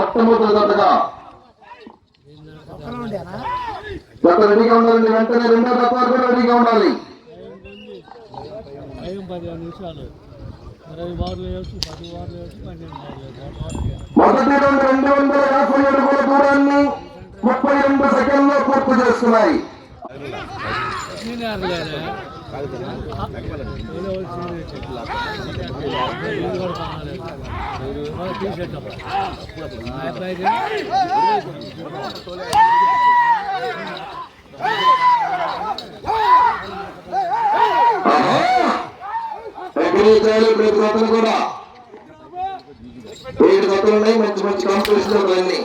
మొట్టమొదటి జతగా జత రెడీగా ఉండాలండి. వెంటనే రెండో జత వరకు రెడీగా ఉండాలి. మొదటి రౌండ్ 250 అడుగుల దూరాన్ని 32 సెకండ్లో పూర్తి చేస్తున్నాయి. ప్రతి జతలు కూడా 7 జతలు ఉన్నాయి. మంచి మంచి కాంపిటీషన్ అన్ని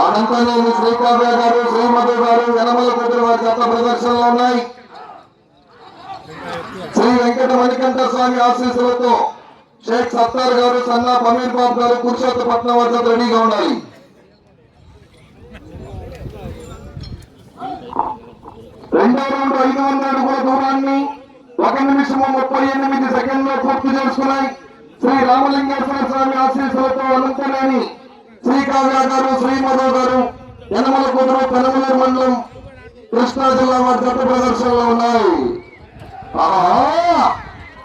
అనంతనేని శ్రీకావ్య గారు, శ్రీమధు గారు, యనమల కుదురు వారి జత ప్రదర్శనలో ఉన్నాయి. శ్రీ వెంకట మణికంఠ స్వామి ఆశీస్సులతో షేక్ సత్తార్ గారు, సన్నా అమీర్ బాబు గారు, పురుషోత్తపట్నం వారి జత రెడీగా ఉండాలి. రెండో రౌండ్ 500 అడుగుల దూరాన్ని 1 నిమిషము 38 సెకండ్లో పూర్తి చేసుకున్నాయి. శ్రీ రామలింగేశ్వర స్వామి ఆశీస్సులతో అనంతనేని శ్రీకావ్య గారు, శ్రీమధు గారు, యనమల కుదురు, పెనమలూరు మండలం, కృష్ణా జిల్లా వారి జత ప్రదర్శనలో ఉన్నాయి.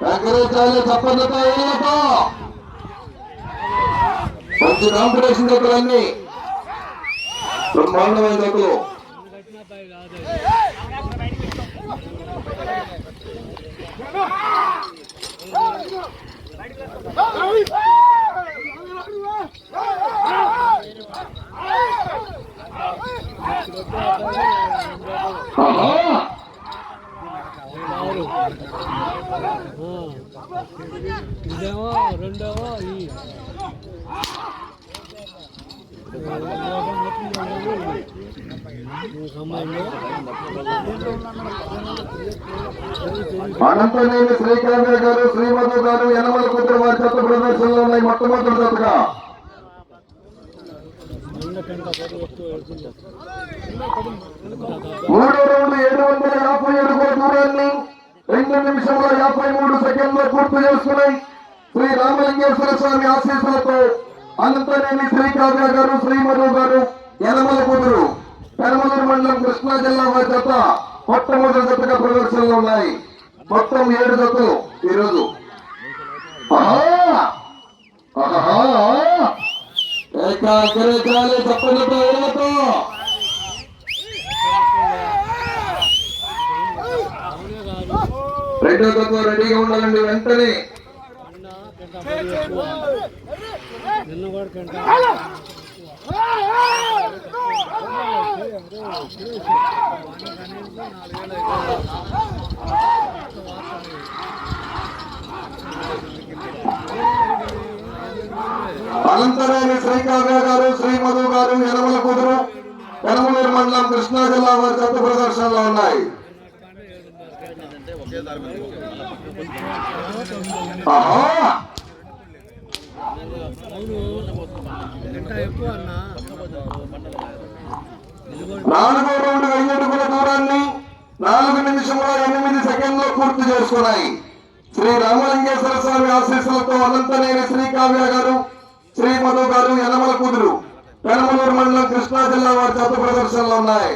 వెంకటేశ్వర చప్పట్లతో మంచి కాంపిటీషన్ జతలన్నీ బ్రహ్మాండమైన జతలు. ఇదేమో రెండేమో ఈ అనంతనేని శ్రీకావ్య గారు, శ్రీమధు గారు, యనమల కుదురు వారి జత ప్రదర్శనలో ఉన్నాయి. మొట్టమొదటి జతగా మూడో రౌండ్ 750 అడుగుల దూరాన్ని 2 నిమిషముల 53 సెకండ్లో పూర్తి చేసుకున్నాయి. శ్రీ రామలింగేశ్వర స్వామి ఆశీస్సులతో అనంతనేని శ్రీకావ్య గారు, శ్రీమధు గారు, యనమల కుదురు, పెనమలూరు మండలం, కృష్ణా జిల్లా వారి జత మొట్టమొదటి జతగా ప్రదర్శనలో ఉన్నాయి. మొత్తం 7 జతలు ఈరోజు. చప్పట్లతో ఏళ్ళతో రెండో జత రెడీగా ఉండాలండి. వెంటనే అనంతనేని శ్రీకావ్య గారు, శ్రీమధు గారు, యనమల కుదురు, పెనమలూరు మండలం, కృష్ణా జిల్లా వారి జత ప్రదర్శనలో ఉన్నాయి. నాలుగో రౌండ్ 1000 అడుగుల దూరాన్ని 4 నిమిషముల 8 సెకండ్లో పూర్తి చేసుకున్నాయి. శ్రీ రామలింగేశ్వర స్వామి ఆశీస్సులతో అనంతనేని శ్రీకావ్య గారు, శ్రీమధు గారు, యనమల కుదురు, పెనమలూరు మండలం, కృష్ణా జిల్లా వారి జత ప్రదర్శనలో ఉన్నాయి.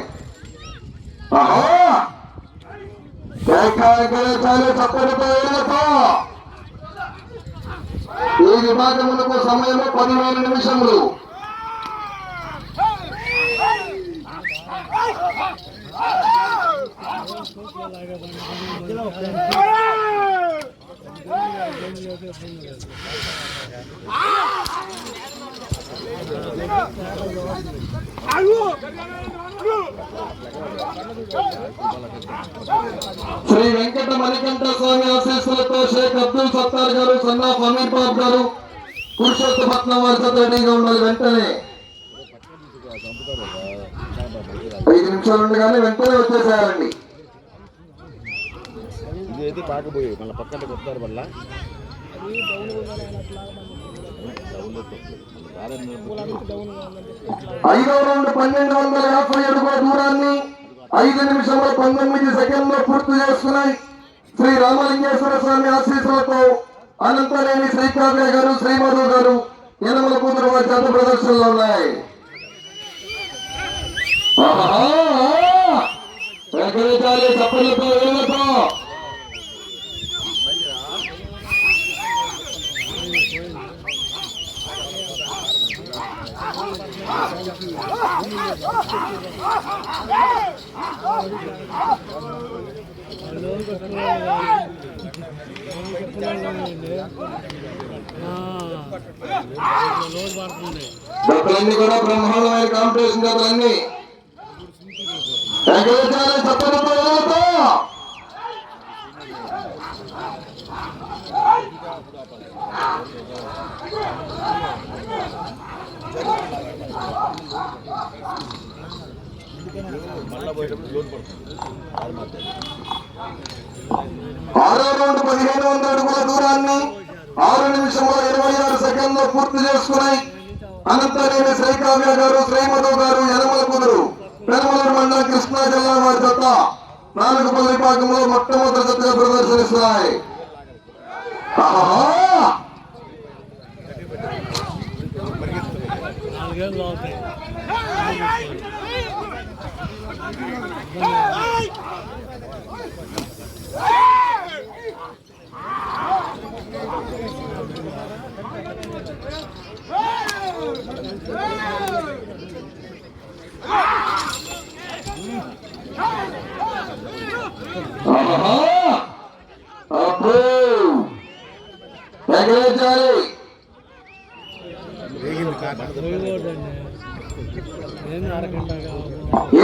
ఈ విభాగములకు సమయం 10,000 నిమిషములు. శ్రీ వెంకట మణికంఠ స్వామి ఆశీస్సులతో షేక్ అబ్దుల్ సత్తార్ గారు, సన్నా అమీర్ బాబు గారు, పురుషోత్తపట్నం వారి జత రెడీగా ఉండాలి. వెంటనే 5 నిమిషాలు ఉండగానే వెంటనే వచ్చేసేయాలండి. ఇది పాకపోయి మళ్ళీ పక్కన కొడతారు వల్ల ఐదో రౌండ్ 1250 అడుగుల దూరాన్ని 5 నిమిషముల 19 సెకండ్లో పూర్తి చేస్తున్నాయి. శ్రీ రామలింగేశ్వర స్వామి ఆశీస్సులతో అనంతనేని శ్రీకావ్య గారు శ్రీమధు గారు యనమల కూతురు వారి జత ప్రదర్శనలు ఉన్నాయి. చప్పలతో వేలతో జతలన్నీ కూడా బ్రహ్మాండమైన కాంపిటీషన్ జతలన్నీ చప్పలతో వేలతో మళ్ళా పోయేటప్పుడు లోన్ పడుతుంది. ఆరో రౌండ్ 1500 అడుగుల దూరాన్ని 6 నిమిషముల 26 సెకండ్లో పూర్తి చేసుకున్నాయి. అనంతనేని శ్రీకావ్య గారు శ్రీమధు గారు యనమల కుదురు పెనమలూరు మండలం కృష్ణా జిల్లా వారి జత 4 విభాగంలో మొట్టమొదటి జతగా ప్రదర్శనిస్తున్నాయి.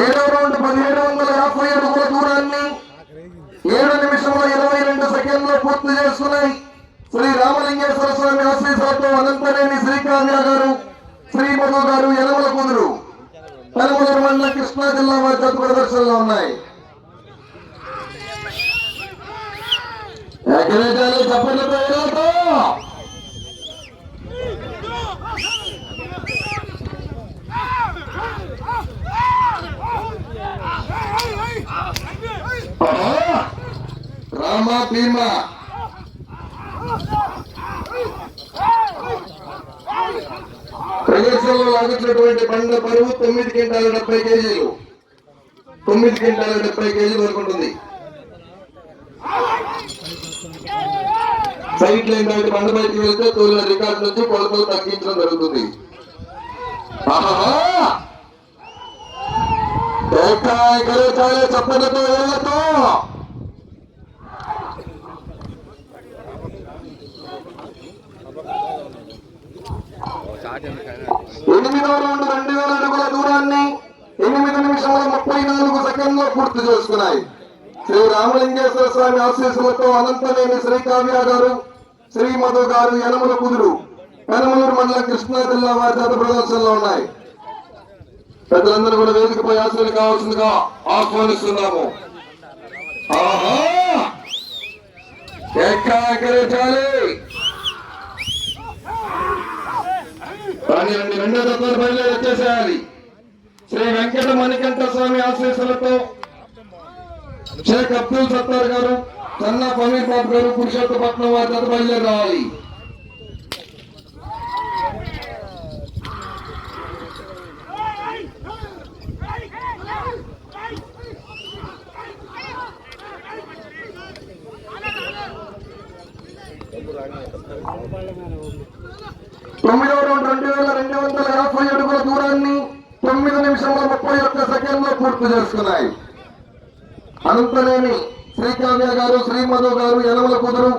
ఏడో రౌండ్ 1750 అడుగుల దూరాన్ని 7 నిమిషముల 22 సెకండ్లో పూర్తి చేస్తున్నాయి. శ్రీ రామలింగేశ్వర స్వామి ఆశీస్సులతో అనంతనేని శ్రీకావ్య గారు శ్రీమధు గారు యనమల కుదురు పెనమలూరు మండలం కృష్ణా జిల్లా వారి జత ప్రదర్శనలో ఉన్నాయి. చప్పట్లతో వేలతో రామా భీమా ప్రదర్శనలో లాగించినటువంటి బండ బరువు 9 క్వింటాల 70 కేజీలు 9 క్వింటాల 70 కేజీలు వరకు ఉంటుంది. సైట్ లైన్ దాటి బండ బయటికి వెళ్తే తోలిన రికార్డు నుంచి కొలతలు తగ్గించడం జరుగుతుంది. చప్పట్లతో వేలతో 8వ రౌండ్ 2000 అడుగుల దూరాన్ని 8 నిమిషముల 34 సెకండ్లో పూర్తి చేసుకున్నాయి. శ్రీ రామలింగేశ్వర స్వామి ఆశీస్సులతో అనంతనేని శ్రీకావ్య గారు శ్రీమధు గారు యనమల కుదురు పెనమలూరు మండలం కృష్ణా జిల్లా వారి జత ప్రదర్శనలో ఉన్నాయి. పెద్దలందరూ కూడా వేదికపై ఆశలు కావాల్సిందిగా ఆహ్వానిస్తున్నాము. కానీ రెండో జతలు బయలుదేరి వచ్చేసేయాలి. శ్రీ వెంకట మణికంఠ స్వామి ఆశీస్సులతో షేక్ అబ్దుల్ సత్తార్ గారు సన్నా ఫమీర్ బాబు గారు పురుషోత్తపట్నం వారి జత బయలుదేరి రావాలి. తొమ్మిదవ రౌండ్ 2250 అడుగుల దూరాన్ని 9 నిమిషముల 31 సెకండ్లో పూర్తి చేసుకున్నాయి. అనంతనేని శ్రీకావ్య గారు శ్రీమధు గారు యనమల కుదురు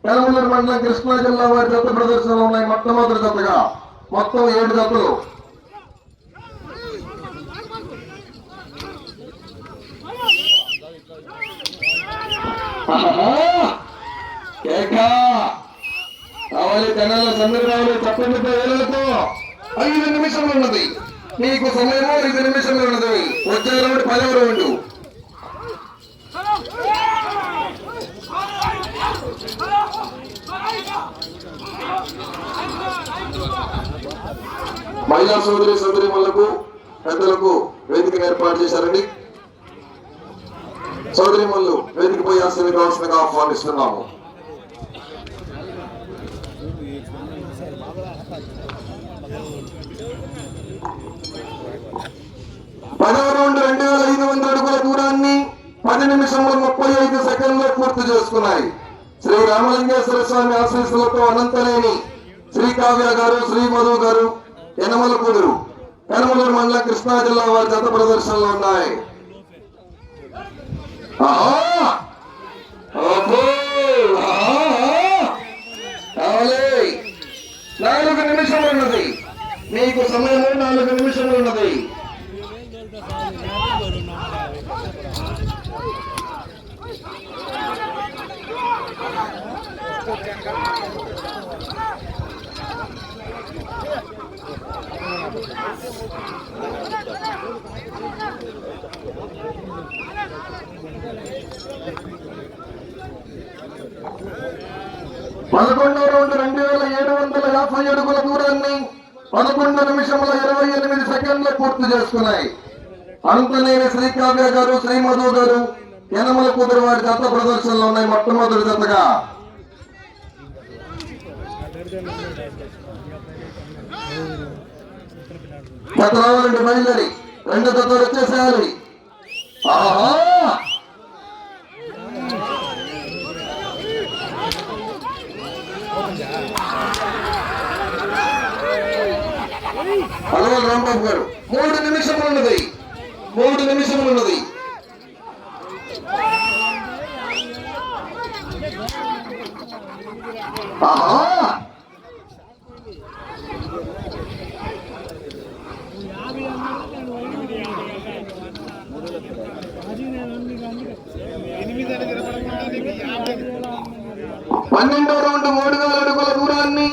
పెనమలూరు మండలం కృష్ణా జిల్లా వారి జత ప్రదర్శనలు ఉన్నాయి. మొట్టమొదటి జతగా మొత్తం 7 జతలు. రావాలి తెనాల చంద్రరావులు చప్పట్లతో వేలతో 5 నిమిషంలో ఉన్నది. నీకు సమయం 5 నిమిషంలో ఉన్నది. వచ్చే రౌండ్ 10వ రౌండ్. మహిళా సోదరి మళ్ళకు పెద్దలకు వేదికను ఏర్పాటు చేశారండి. సోదరిమల్లు వేదికపై ఆశీర్వాదం కావాల్సిందిగా ఆహ్వానిస్తున్నాము. పదవ రౌండ్ 2500 అడుగుల దూరాన్ని 10 నిమిషముల 35 సెకండ్లో పూర్తి చేసుకున్నాయి. శ్రీ రామలింగేశ్వర స్వామి ఆశీస్సులతో అనంతనేని శ్రీ కావ్య గారు, శ్రీ మధు గారు, యనమల కుదురు, కనమలూరు మండలం కృష్ణా జిల్లా వారి జత ప్రదర్శనలో ఉన్నాయి. 4 నిమిషములు ఉన్నది మీకు సమయం. 4 నిమిషములు ఉన్నది. పదకొండవ రౌండ్ 2750 అడుగుల దూరాన్ని 11 నిమిషముల 28 సెకండ్లు పూర్తి చేసుకున్నాయి. అనంతనేని శ్రీ కావ్య గారు, శ్రీ మధు గారు, యనమల కుదురు వారి జత ప్రదర్శనలు ఉన్నాయి. మొట్టమొదటి జతగా జత రావాలంటే బయలుదేరి 2 జతలు వచ్చేసేయాలి. హలో రాంబాబు గారు, 3 నిమిషములు ఉన్నది. 3 నిమిషములు ఉన్నది. పన్నెండో రౌండ్ 3000 అడుగుల దూరాన్ని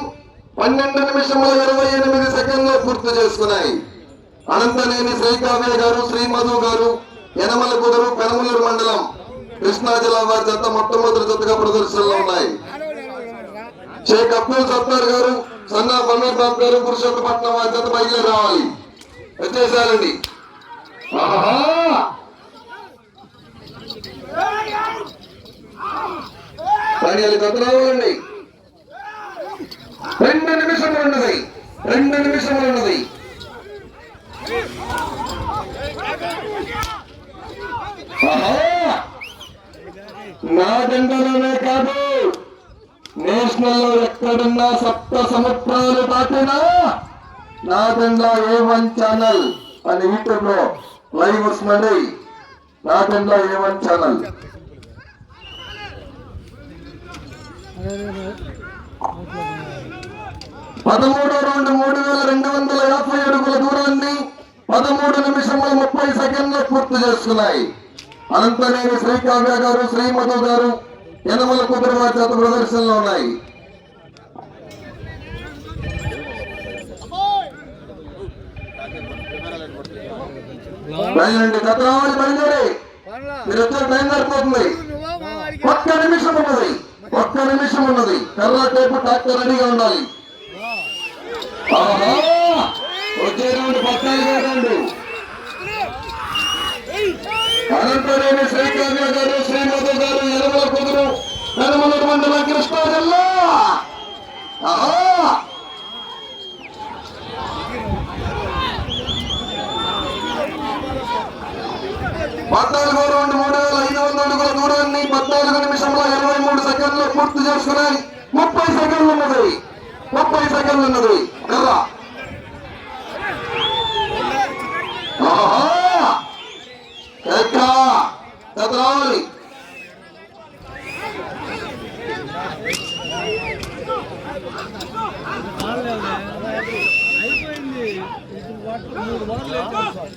12 నిమిషముల 28 సెకండ్లో పూర్తి చేసుకున్నాయి. అనంతనేని శ్రీ కావ్య గారు, శ్రీ మధు గారు, యనమల కుదురు, పెనమలూరు మండలం కృష్ణా జిల్లా వారి జత మొట్టమొదటి జతగా ప్రదర్శనలో ఉన్నాయి. షేక్ అబ్దుల్ సత్తార్ గారు, సన్నా ఫమీర్ బాబు గారు, పురుషోత్తపట్నం వారి జత బయలుదేరి రావాలి. వచ్చేసారండి. జత రావాలండి. 2 నిమిషములు ఉన్నది. 2 నిమిషములు ఉన్నది. నా జెండాలోనే కాదు, నేషనల్ లో ఎక్కడున్నా సప్త సముద్రాలు దాటినా నా జెండా A1 ఛానల్ అని యూట్యూబ్ లో లైవ్ వస్తుందండి. నా జెండా A1 ఛానల్. 13వ రౌండ్ 3250 అడుగుల దూరాన్ని 13 నిమిషముల 30 సెకండ్లు పూర్తి చేసుకున్నాయి. అనంతనేని శ్రీ కావ్య గారు, శ్రీ మధు గారు, యనమల కుదురు వారి జత ప్రదర్శనలో ఉన్నాయి. బయలుదేరండి. జత రావాలి. బయలుదేరి మీరు వచ్చే టైం సరిపోతుంది. 1 నిమిషం ఉన్నది. 1 నిమిషం ఉన్నది. కర్ర టేపు ట్రాక్టర్ రెడీగా ఉండాలి. వచ్చే రౌండ్ 14వ రౌండ్. అనంతనేని శ్రీ కావ్య గారు, శ్రీ మధు గారు, యనమల కుదురు, కనమలూరు మండలం కృష్ణా జిల్లా. 14వ రౌండ్ 3500 అడుగుల దూరాన్ని 14 నిమిషముల 23 సెకండ్లు పూర్తి చేసుకున్నాయి. 30 సెకండ్లు ఉన్నది. 30 సెకండ్లు ఉన్నది. కర్ర రావాలి. అయిపోయింది. 3 బార్లు వచ్చింది.